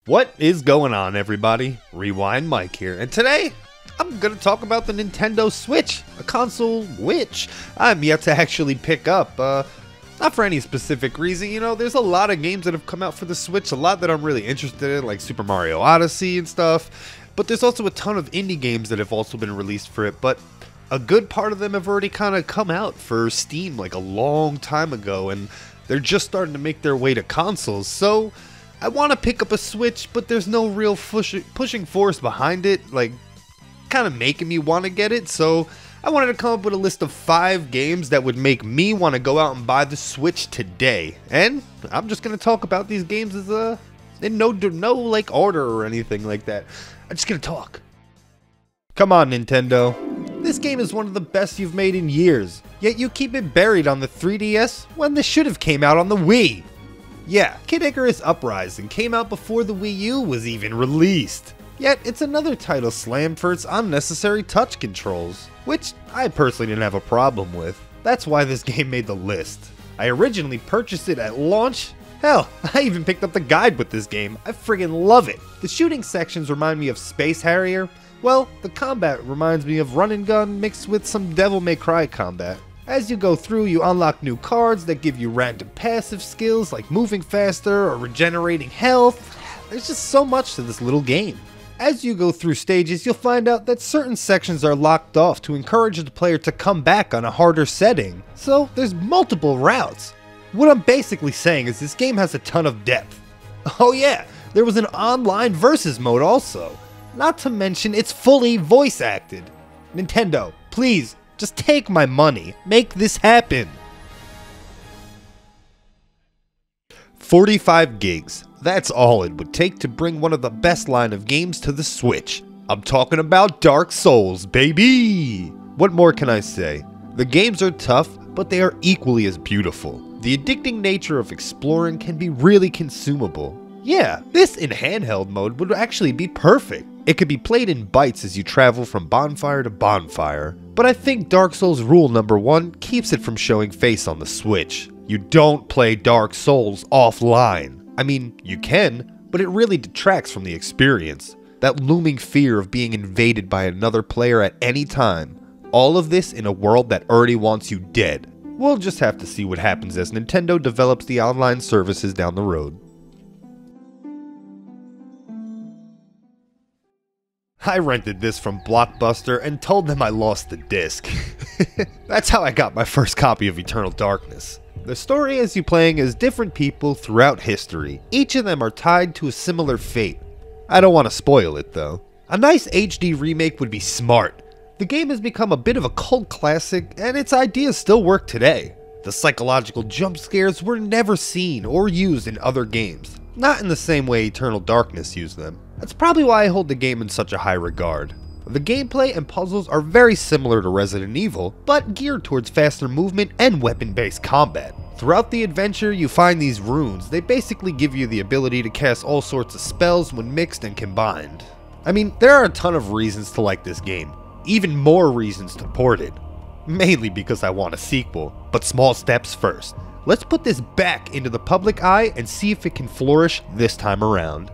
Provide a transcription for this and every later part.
What is going on, everybody? Rewind Mike here, and today I'm gonna talk about the Nintendo Switch, a console which I'm yet to actually pick up. Not for any specific reason, you know, there's a lot of games that have come out for the Switch, a lot that I'm really interested in, like Super Mario Odyssey and stuff, but there's also a ton of indie games that have also been released for it, but a good part of them have already kind of come out for Steam like a long time ago, and they're just starting to make their way to consoles, so I want to pick up a Switch, but there's no real pushing force behind it, like, kind of making me want to get it, so I wanted to come up with a list of 5 games that would make me want to go out and buy the Switch today, and I'm just going to talk about these games as in no like order or anything like that. I'm just going to talk. Come on, Nintendo. This game is one of the best you've made in years, yet you keep it buried on the 3DS when this should have came out on the Wii. Yeah, Kid Icarus Uprising came out before the Wii U was even released. Yet it's another title slammed for its unnecessary touch controls, which I personally didn't have a problem with. That's why this game made the list. I originally purchased it at launch. Hell, I even picked up the guide with this game. I friggin' love it. The shooting sections remind me of Space Harrier. Well, the combat reminds me of Run and Gun mixed with some Devil May Cry combat. As you go through, you unlock new cards that give you random passive skills like moving faster or regenerating health. There's just so much to this little game. As you go through stages, you'll find out that certain sections are locked off to encourage the player to come back on a harder setting. So there's multiple routes. What I'm basically saying is this game has a ton of depth. Oh yeah, there was an online versus mode also. Not to mention it's fully voice acted. Nintendo, please, just take my money. Make this happen. 45 gigs. That's all it would take to bring one of the best line of games to the Switch. I'm talking about Dark Souls, baby! What more can I say? The games are tough, but they are equally as beautiful. The addicting nature of exploring can be really consumable. Yeah, this in handheld mode would actually be perfect. It could be played in bites as you travel from bonfire to bonfire. But I think Dark Souls rule number 1 keeps it from showing face on the Switch. You don't play Dark Souls offline. I mean, you can, but it really detracts from the experience. That looming fear of being invaded by another player at any time. All of this in a world that already wants you dead. We'll just have to see what happens as Nintendo develops the online services down the road. I rented this from Blockbuster and told them I lost the disc. That's how I got my first copy of Eternal Darkness. The story as you playing as different people throughout history. Each of them are tied to a similar fate. I don't want to spoil it though. A nice HD remake would be smart. The game has become a bit of a cult classic and its ideas still work today. The psychological jump scares were never seen or used in other games. Not in the same way Eternal Darkness used them. That's probably why I hold the game in such a high regard. The gameplay and puzzles are very similar to Resident Evil, but geared towards faster movement and weapon-based combat. Throughout the adventure, you find these runes. They basically give you the ability to cast all sorts of spells when mixed and combined. I mean, there are a ton of reasons to like this game. Even more reasons to port it. Mainly because I want a sequel, but small steps first. Let's put this back into the public eye and see if it can flourish this time around.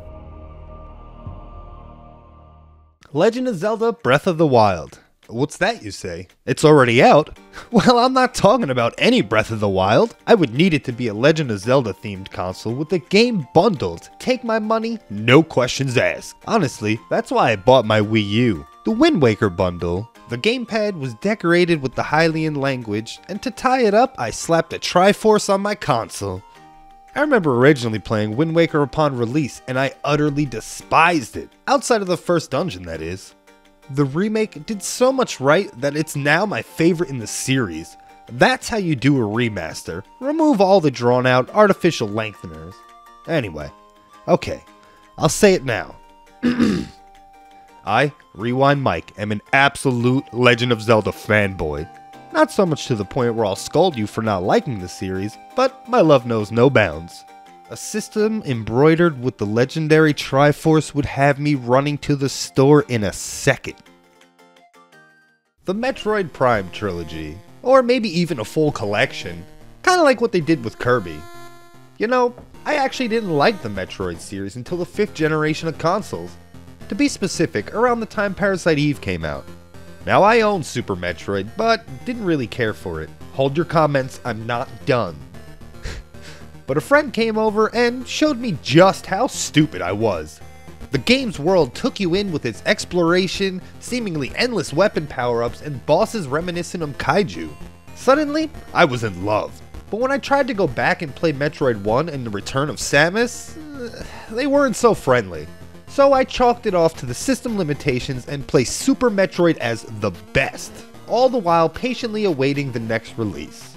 Legend of Zelda Breath of the Wild. What's that, you say? It's already out? Well, I'm not talking about any Breath of the Wild. I would need it to be a Legend of Zelda themed console with the game bundled. Take my money, no questions asked. Honestly, that's why I bought my Wii U. The Wind Waker bundle. The gamepad was decorated with the Hylian language, and to tie it up, I slapped a Triforce on my console. I remember originally playing Wind Waker upon release, and I utterly despised it. Outside of the first dungeon, that is. The remake did so much right that it's now my favorite in the series. That's how you do a remaster. Remove all the drawn out artificial lengtheners. Anyway, okay, I'll say it now. I, Rewind Mike, am an absolute Legend of Zelda fanboy. Not so much to the point where I'll scold you for not liking the series, but my love knows no bounds. A system embroidered with the legendary Triforce would have me running to the store in a second. The Metroid Prime trilogy, or maybe even a full collection, kinda like what they did with Kirby. You know, I actually didn't like the Metroid series until the 5th generation of consoles. To be specific, around the time Parasite Eve came out. Now I own Super Metroid, but didn't really care for it. Hold your comments, I'm not done. But a friend came over and showed me just how stupid I was. The game's world took you in with its exploration, seemingly endless weapon power-ups, and bosses reminiscent of kaiju. Suddenly, I was in love. But when I tried to go back and play Metroid 1 and the Return of Samus, they weren't so friendly. So I chalked it off to the system limitations and placed Super Metroid as the best, all the while patiently awaiting the next release.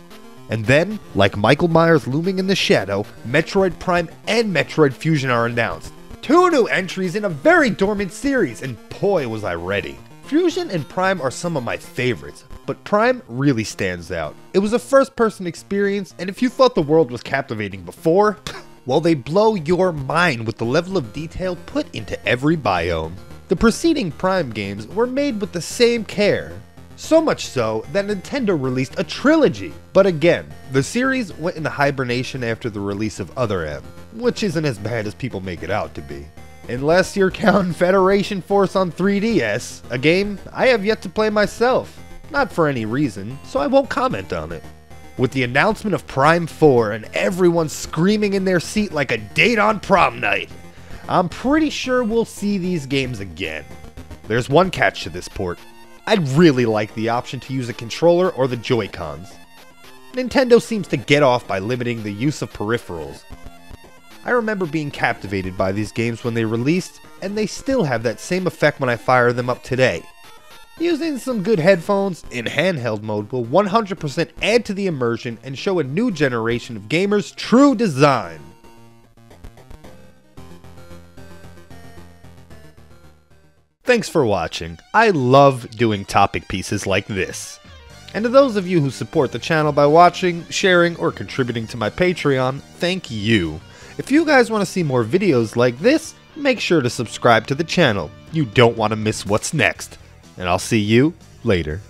And then, like Michael Myers looming in the shadow, Metroid Prime and Metroid Fusion are announced. 2 new entries in a very dormant series, and boy was I ready. Fusion and Prime are some of my favorites, but Prime really stands out. It was a first-person experience, and if you thought the world was captivating before, well, they blow your mind with the level of detail put into every biome. The preceding Prime games were made with the same care. So much so that Nintendo released a trilogy. But again, the series went into hibernation after the release of Other M, which isn't as bad as people make it out to be. Unless you're counting Federation Force on 3DS, a game I have yet to play myself. Not for any reason, so I won't comment on it. With the announcement of Prime 4 and everyone screaming in their seat like a date on prom night, I'm pretty sure we'll see these games again. There's one catch to this port. I'd really like the option to use a controller or the Joy-Cons. Nintendo seems to get off by limiting the use of peripherals. I remember being captivated by these games when they released, and they still have that same effect when I fire them up today. Using some good headphones in handheld mode will 100% add to the immersion and show a new generation of gamers' true design. Thanks for watching. I love doing topic pieces like this. And to those of you who support the channel by watching, sharing, or contributing to my Patreon, thank you. If you guys want to see more videos like this, make sure to subscribe to the channel. You don't want to miss what's next. And I'll see you later.